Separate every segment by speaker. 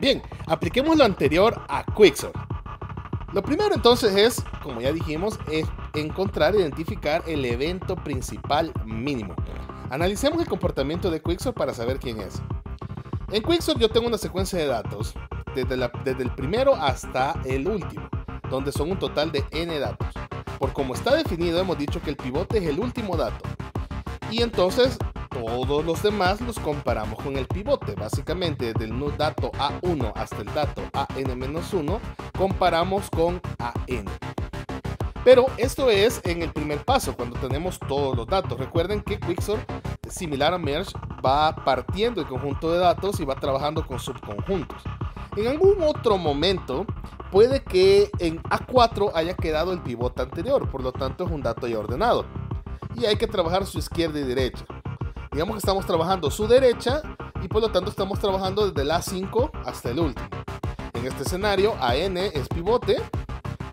Speaker 1: Bien, apliquemos lo anterior a Quicksort. Lo primero entonces es, como ya dijimos, es encontrar e identificar el evento principal mínimo. Analicemos el comportamiento de Quicksort para saber quién es. En Quicksort yo tengo una secuencia de datos desde el primero hasta el último, donde son un total de n datos. Por como está definido, hemos dicho que el pivote es el último dato. Y entonces todos los demás los comparamos con el pivote. Básicamente desde el dato A1 hasta el dato AN-1 comparamos con AN. Pero esto es en el primer paso, cuando tenemos todos los datos. Recuerden que Quicksort, similar a Merge, va partiendo el conjunto de datos y va trabajando con subconjuntos. En algún otro momento puede que en A4 haya quedado el pivote anterior, por lo tanto es un dato ya ordenado. Y hay que trabajar su izquierda y derecha. Digamos que estamos trabajando su derecha y por lo tanto estamos trabajando desde el A5 hasta el último. En este escenario, AN es pivote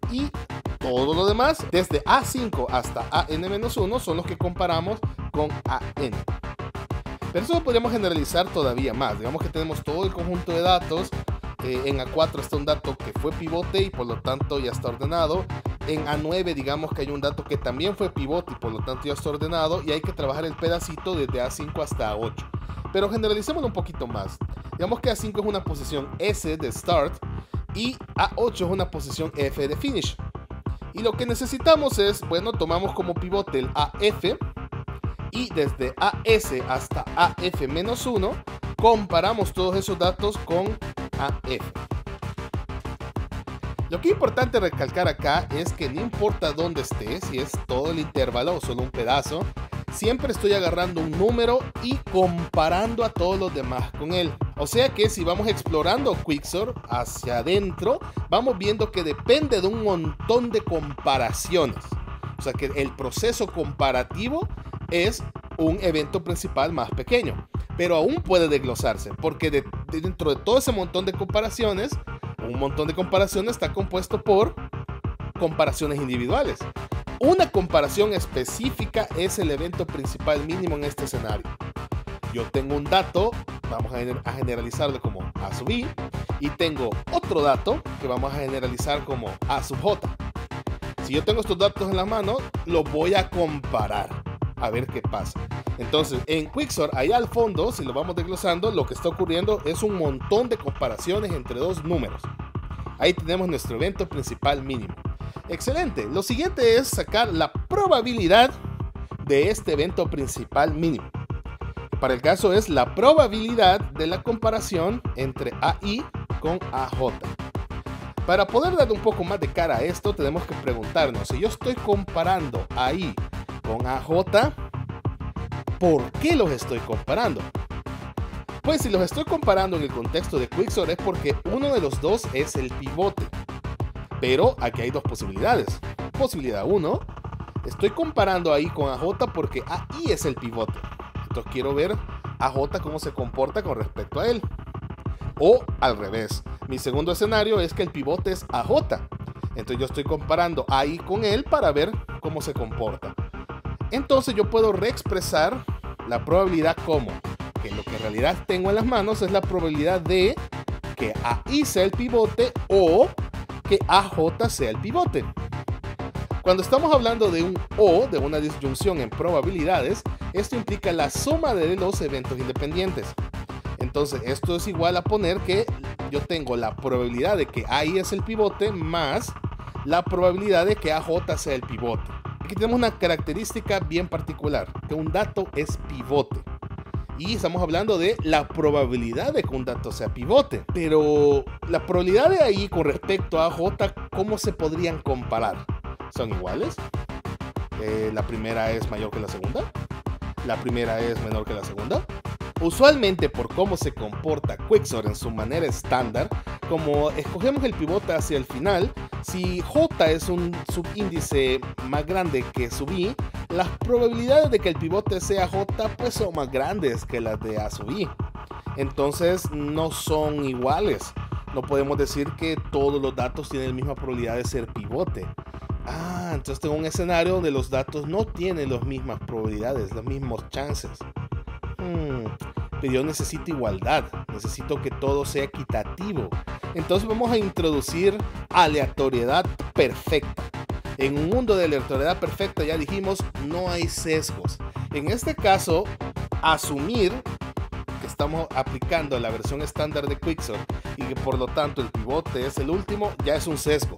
Speaker 1: y todo lo demás, desde A5 hasta AN-1, son los que comparamos con AN. Pero eso lo podríamos generalizar todavía más. Digamos que tenemos todo el conjunto de datos. En A4 está un dato que fue pivote y por lo tanto ya está ordenado. En A9 digamos que hay un dato que también fue pivote y por lo tanto ya está ordenado. Y hay que trabajar el pedacito desde A5 hasta A8. Pero generalicémoslo un poquito más. Digamos que A5 es una posición S de start y A8 es una posición F de finish. Y lo que necesitamos es, bueno, tomamos como pivote el AF y desde AS hasta AF-1 comparamos todos esos datos con AF. Lo que es importante recalcar acá es que no importa dónde esté, si es todo el intervalo o solo un pedazo, siempre estoy agarrando un número y comparando a todos los demás con él. O sea que si vamos explorando Quicksort hacia adentro, vamos viendo que depende de un montón de comparaciones. O sea que el proceso comparativo es un evento principal más pequeño, pero aún puede desglosarse, porque dentro de todo ese montón de comparaciones, un montón de comparaciones está compuesto por comparaciones individuales. Una comparación específica es el evento principal mínimo en este escenario. Yo tengo un dato, vamos a generalizarlo como A sub I, y tengo otro dato que vamos a generalizar como A sub J. Si yo tengo estos datos en la mano, los voy a comparar, a ver qué pasa. Entonces, en Quicksort, allá al fondo, si lo vamos desglosando, lo que está ocurriendo es un montón de comparaciones entre dos números. Ahí tenemos nuestro evento principal mínimo. Excelente. Lo siguiente es sacar la probabilidad de este evento principal mínimo. Para el caso es la probabilidad de la comparación entre AI con AJ. Para poder dar un poco más de cara a esto, tenemos que preguntarnos, si yo estoy comparando AI con AJ, ¿por qué los estoy comparando? Pues si los estoy comparando en el contexto de Quicksort es porque uno de los dos es el pivote. Pero aquí hay dos posibilidades. Posibilidad 1, estoy comparando AI con AJ porque AI es el pivote. Entonces quiero ver AJ cómo se comporta con respecto a él. O al revés. Mi segundo escenario es que el pivote es AJ. Entonces yo estoy comparando AI con él para ver cómo se comporta. Entonces yo puedo reexpresar la probabilidad como que lo que en realidad tengo en las manos es la probabilidad de que AI sea el pivote o que AJ sea el pivote. Cuando estamos hablando de un O, de una disyunción en probabilidades, esto implica la suma de los eventos independientes. Entonces esto es igual a poner que yo tengo la probabilidad de que AI es el pivote más la probabilidad de que AJ sea el pivote. Aquí tenemos una característica bien particular, que un dato es pivote. Y estamos hablando de la probabilidad de que un dato sea pivote. Pero la probabilidad de AI con respecto a AJ, ¿cómo se podrían comparar? ¿Son iguales? ¿La primera es mayor que la segunda? ¿La primera es menor que la segunda? Usualmente por cómo se comporta Quicksort en su manera estándar, como escogemos el pivote hacia el final, si J es un subíndice más grande que sub I, las probabilidades de que el pivote sea J pues son más grandes que las de A sub I. Entonces no son iguales. No podemos decir que todos los datos tienen la misma probabilidad de ser pivote. Entonces tengo un escenario donde los datos no tienen las mismas probabilidades, los mismos chances. pero yo necesito igualdad, necesito que todo sea equitativo. Entonces vamos a introducir aleatoriedad perfecta. En un mundo de aleatoriedad perfecta ya dijimos no hay sesgos. En este caso, asumir que estamos aplicando la versión estándar de Quicksort y que por lo tanto el pivote es el último, ya es un sesgo.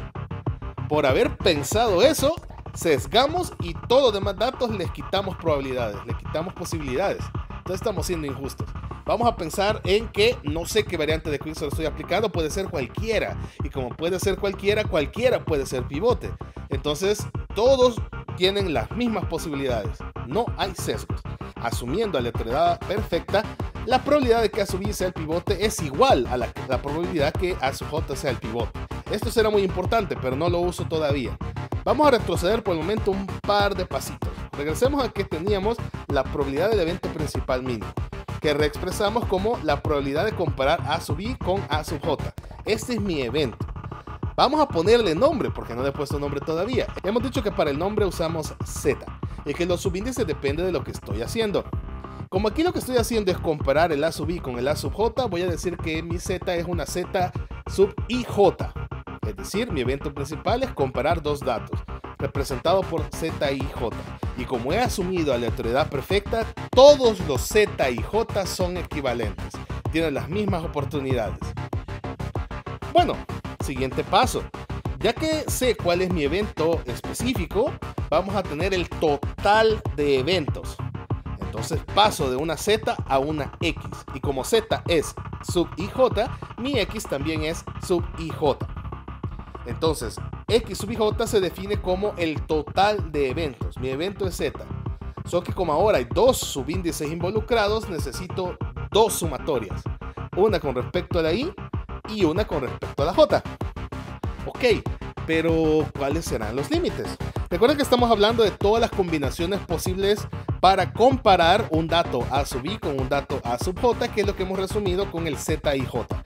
Speaker 1: Por haber pensado eso, sesgamos y todos los demás datos les quitamos probabilidades, les quitamos posibilidades. Entonces estamos siendo injustos. Vamos a pensar en que no sé qué variante de Quicksort estoy aplicando, puede ser cualquiera. Y como puede ser cualquiera, cualquiera puede ser pivote. Entonces todos tienen las mismas posibilidades. No hay sesgos. Asumiendo aleatoriedad perfecta, la probabilidad de que A sub I sea el pivote es igual a la probabilidad que A sub J sea el pivote. Esto será muy importante, pero no lo uso todavía. Vamos a retroceder por el momento un par de pasitos. Regresemos a que teníamos la probabilidad del evento principal mínimo, que reexpresamos como la probabilidad de comparar A sub I con A sub J. Este es mi evento. Vamos a ponerle nombre, porque no le he puesto nombre todavía. Hemos dicho que para el nombre usamos Z, y que los subíndices depende de lo que estoy haciendo. Como aquí lo que estoy haciendo es comparar el A sub I con el A sub J, voy a decir que mi Z es una Z sub IJ. Es decir, mi evento principal es comparar dos datos, representado por Z y J. Y como he asumido aleatoriedad perfecta, todos los Z y J son equivalentes, tienen las mismas oportunidades. Bueno, siguiente paso. Ya que sé cuál es mi evento específico, vamos a tener el total de eventos. Entonces paso de una Z a una X. Y como Z es sub IJ, mi X también es sub IJ. Entonces, X sub IJ se define como el total de eventos. Mi evento es Z. Solo que como ahora hay dos subíndices involucrados, necesito dos sumatorias. Una con respecto a la I y una con respecto a la J. Ok, pero ¿cuáles serán los límites? Recuerden que estamos hablando de todas las combinaciones posibles para comparar un dato A sub I con un dato A sub J, que es lo que hemos resumido con el Z y J.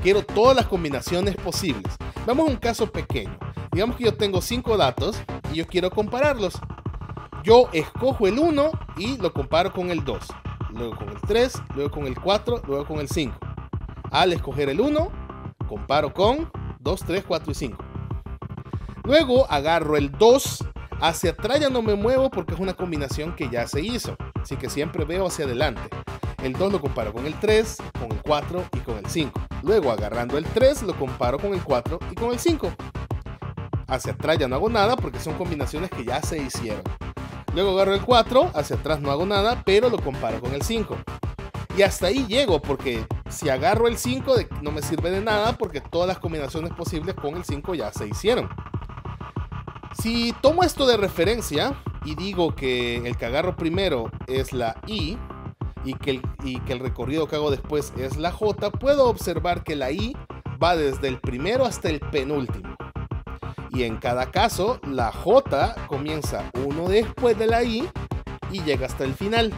Speaker 1: Quiero todas las combinaciones posibles. Vamos a un caso pequeño. Digamos que yo tengo 5 datos y yo quiero compararlos. Yo escojo el 1 y lo comparo con el 2, luego con el 3, luego con el 4, luego con el 5. Al escoger el 1, comparo con 2, 3, 4 y 5. Luego agarro el 2, hacia atrás ya no me muevo porque es una combinación que ya se hizo, así que siempre veo hacia adelante. El 2 lo comparo con el 3, con el 4 y con el 5. Luego agarrando el 3 lo comparo con el 4 y con el 5. Hacia atrás ya no hago nada porque son combinaciones que ya se hicieron. Luego agarro el 4, hacia atrás no hago nada, pero lo comparo con el 5. Y hasta ahí llego porque si agarro el 5 no me sirve de nada porque todas las combinaciones posibles con el 5 ya se hicieron. Si tomo esto de referencia y digo que el que agarro primero es la I y que el recorrido que hago después es la J, puedo observar que la I va desde el primero hasta el penúltimo. Y en cada caso, la J comienza uno después de la I y llega hasta el final.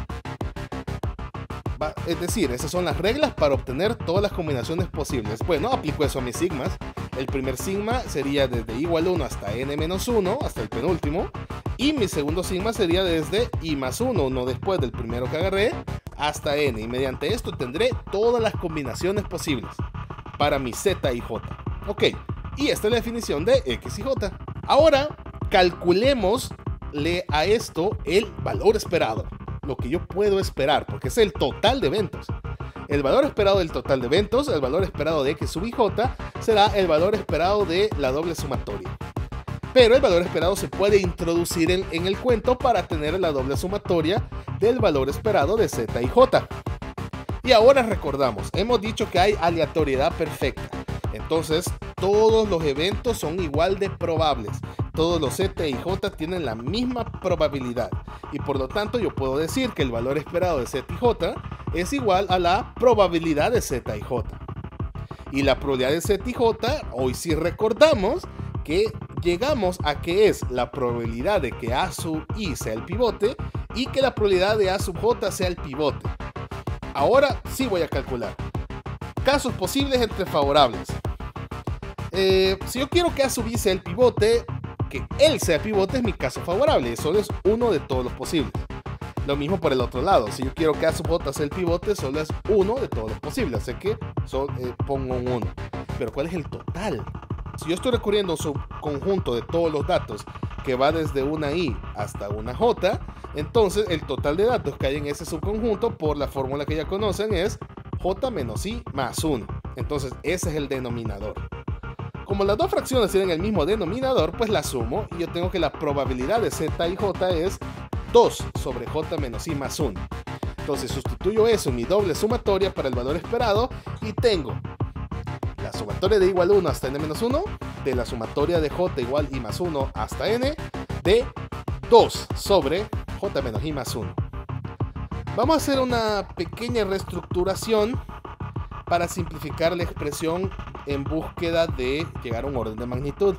Speaker 1: Es decir, esas son las reglas para obtener todas las combinaciones posibles. Bueno, aplico eso a mis sigmas. El primer sigma sería desde I igual 1 hasta n-1, hasta el penúltimo. Y mi segundo sigma sería desde I más 1, uno después del primero que agarré, hasta n. Y mediante esto tendré todas las combinaciones posibles para mi Z y J. Ok, y esta es la definición de X y J. Ahora, calculémosle a esto el valor esperado. Lo que yo puedo esperar, porque es el total de eventos. El valor esperado del total de eventos, el valor esperado de X sub IJ, será el valor esperado de la doble sumatoria. Pero el valor esperado se puede introducir en el cuento para tener la doble sumatoria del valor esperado de Z y J. Y ahora recordamos, hemos dicho que hay aleatoriedad perfecta. Entonces, todos los eventos son igual de probables. Todos los Z y J tienen la misma probabilidad. Y por lo tanto, yo puedo decir que el valor esperado de Z y J es igual a la probabilidad de Z y J. Y la probabilidad de Z y J, hoy sí recordamos que llegamos a que es la probabilidad de que A sub I sea el pivote y que la probabilidad de A sub J sea el pivote. Ahora sí voy a calcular. Casos posibles entre favorables. Si yo quiero que A sub I sea el pivote, que él sea pivote es mi caso favorable. Eso es uno de todos los posibles. Lo mismo por el otro lado. Si yo quiero que A sub j sea el pivote, solo es uno de todos los posibles. Así que pongo un 1. Pero ¿cuál es el total? Si yo estoy recurriendo a un subconjunto de todos los datos que va desde una i hasta una j, entonces el total de datos que hay en ese subconjunto, por la fórmula que ya conocen, es j menos i más 1. Entonces ese es el denominador. Como las dos fracciones tienen el mismo denominador, pues la sumo y yo tengo que la probabilidad de z y j es 2 sobre j menos i más 1. Entonces sustituyo eso en mi doble sumatoria para el valor esperado y tengo la sumatoria de igual 1 hasta n menos 1, de la sumatoria de j igual i más 1 hasta n, de 2 sobre j menos i más 1. Vamos a hacer una pequeña reestructuración para simplificar la expresión en búsqueda de llegar a un orden de magnitud.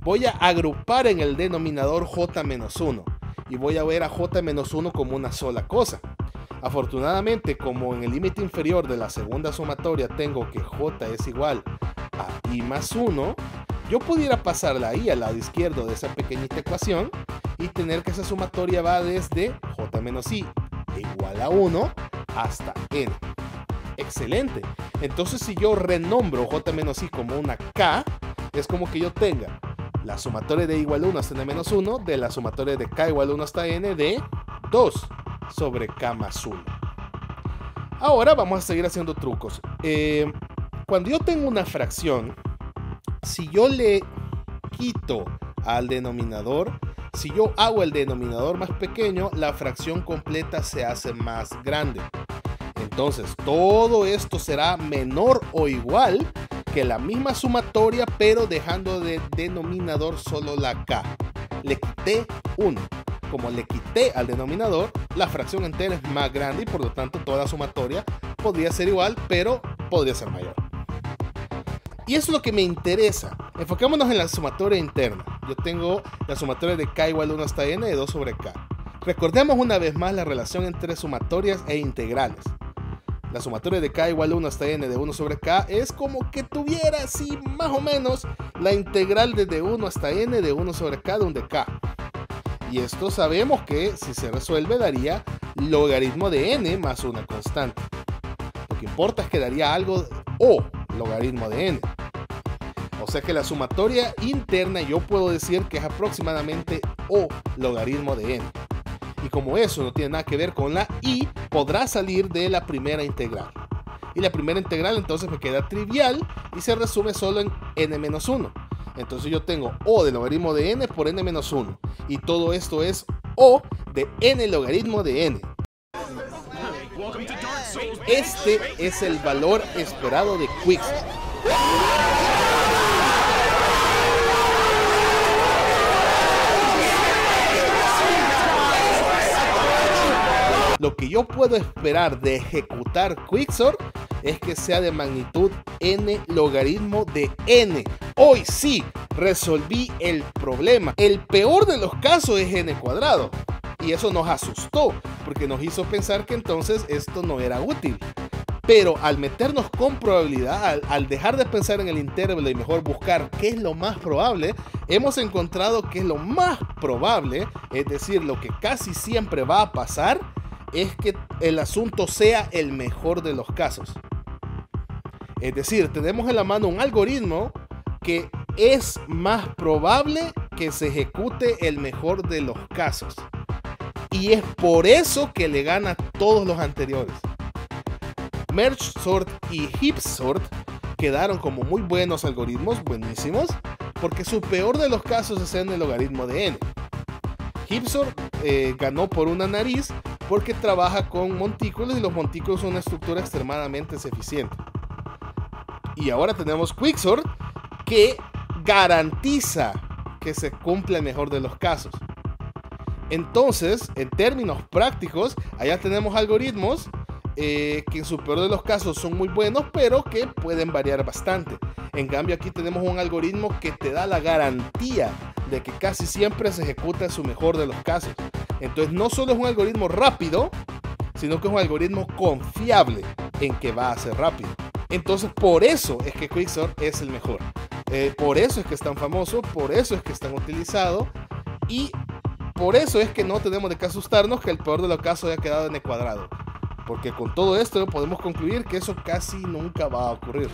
Speaker 1: Voy a agrupar en el denominador j menos 1 y voy a ver a j menos 1 como una sola cosa. Afortunadamente, como en el límite inferior de la segunda sumatoria tengo que j es igual a i más 1, yo pudiera pasar la i al lado izquierdo de esa pequeñita ecuación y tener que esa sumatoria va desde j menos i igual a 1 hasta n. Excelente. Entonces si yo renombro j menos i como una k, es como que yo tenga la sumatoria de igual 1 hasta n menos 1 de la sumatoria de k igual 1 hasta n de 2 sobre k más 1. Ahora vamos a seguir haciendo trucos. Cuando yo tengo una fracción, si yo le quito al denominador, si yo hago el denominador más pequeño, la fracción completa se hace más grande. Entonces todo esto será menor o igual que la misma sumatoria, pero dejando de denominador solo la k. Le quité 1. Como le quité al denominador, la fracción entera es más grande y por lo tanto toda la sumatoria podría ser igual, pero podría ser mayor. Y eso es lo que me interesa. Enfoquémonos en la sumatoria interna. Yo tengo la sumatoria de k igual 1 hasta n de 2 sobre k. Recordemos una vez más la relación entre sumatorias e integrales. La sumatoria de k igual 1 hasta n de 1 sobre k es como que tuviera así más o menos la integral desde 1 hasta n de 1 sobre k de un de k. Y esto sabemos que si se resuelve daría logaritmo de n más una constante. Lo que importa es que daría algo o logaritmo de n. O sea que la sumatoria interna yo puedo decir que es aproximadamente o logaritmo de n. Y como eso no tiene nada que ver con la i, podrá salir de la primera integral. Y la primera integral entonces me queda trivial y se resume solo en n-1. Entonces yo tengo o de logaritmo de n por n-1. Y todo esto es o de n logaritmo de n. Este es el valor esperado de Quicksort. Lo que yo puedo esperar de ejecutar Quicksort es que sea de magnitud n logaritmo de n. Hoy sí, resolví el problema. El peor de los casos es n cuadrado. Y eso nos asustó, porque nos hizo pensar que entonces esto no era útil. Pero al meternos con probabilidad, al dejar de pensar en el intervalo y mejor buscar qué es lo más probable, hemos encontrado que lo más probable, es decir, lo que casi siempre va a pasar, es que el asunto sea el mejor de los casos. Es decir, tenemos en la mano un algoritmo que es más probable que se ejecute el mejor de los casos. Y es por eso que le gana a todos los anteriores. Merge Sort y Heap Sort quedaron como muy buenos algoritmos, buenísimos, porque su peor de los casos es en el logaritmo de n. Heap Sort ganó por una nariz porque trabaja con montículos y los montículos son una estructura extremadamente eficiente. Y ahora tenemos Quicksort que garantiza que se cumpla el mejor de los casos. Entonces, en términos prácticos, allá tenemos algoritmos que en su peor de los casos son muy buenos, pero que pueden variar bastante. En cambio, aquí tenemos un algoritmo que te da la garantía de que casi siempre se ejecuta en su mejor de los casos. Entonces, no solo es un algoritmo rápido, sino que es un algoritmo confiable en que va a ser rápido. Entonces, por eso es que Quicksort es el mejor. Por eso es que es tan famoso, por eso es que es tan utilizado y Por eso es que no tenemos de qué asustarnos que el peor de los casos haya quedado en el cuadrado, porque con todo esto podemos concluir que eso casi nunca va a ocurrir.